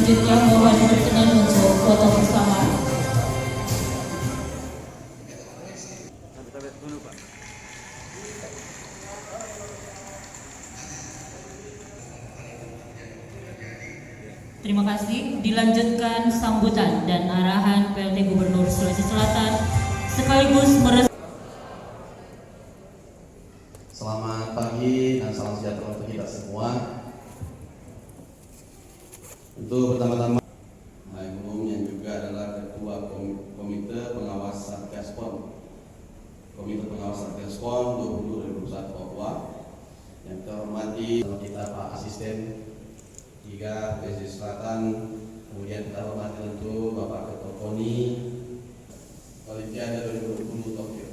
Selanjutnya mohon berkenan untuk foto bersama. Terima kasih. Dilanjutkan sambutan dan arahan PLT Gubernur Sulawesi Selatan sekaligus Selamat pagi dan salam sejahtera untuk kita semua. Untuk pertama-tama, yang umumnya juga adalah Ketua Komite Pengawas Satgas PON, Komite Pengawas Satgas PON 2021 Papua. Yang terhormati kita Pak Asisten 3 PSSI Selatan, kemudian kita hormati tentu Bapak Ketua KONI Olimpiade 2020 Tokyo,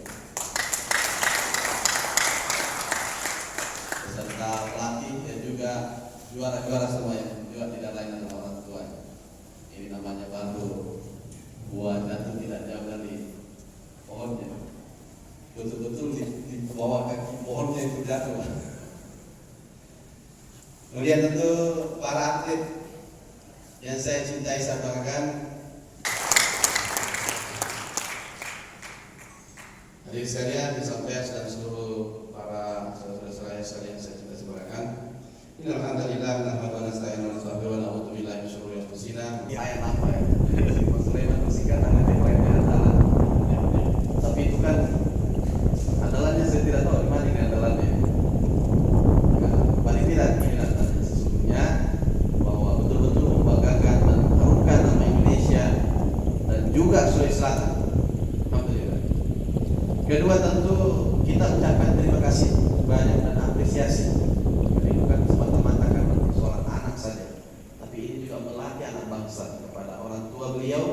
beserta pelatih dan juga juara-juara semuanya, juga tidak lain adalah orang tua. Ini namanya baru buah jatuh tidak jauh dari pohonnya, betul-betul di bawah kaki pohonnya itu jatuh. Kemudian tentu para atlet yang saya cintai, saya banggakan. Hadirin sekalian, disampaikan dan seluruh para saudara-saudara yang saya cintai, saya banggakan. Alhamdulillah, nahmadu wa nasta'inu wa nastaghfiruh wa na'udzu billahi min syururi anfusina. Ayat apa ya? Maksudnya singkatan dari adalah. Tapi itu kan adalannya saya tidak tahu di mana ini adalannya. Paling tidak ini adalah sesungguhnya bahwa betul-betul membanggakan dan mengharumkan nama Indonesia dan juga Sulawesi Selatan. Alhamdulillah. Kedua, tentu kita ucapkan terima kasih banyak dan apresiasi. Ini bukan semata-mata karena persoalan anak saja, tapi ini juga melatih anak bangsa kepada orang tua beliau,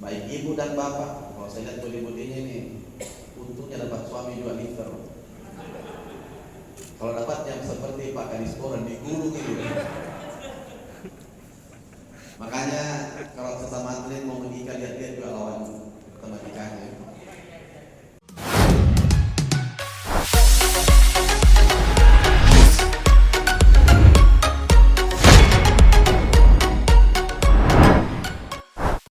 baik ibu dan bapak. Kalau saya lihat budi-budinya ini, untungnya dapat suami 2 liter. Kalau dapat yang seperti Pak Kadisporan di gunung ini. Makanya kalau sesama atlet mau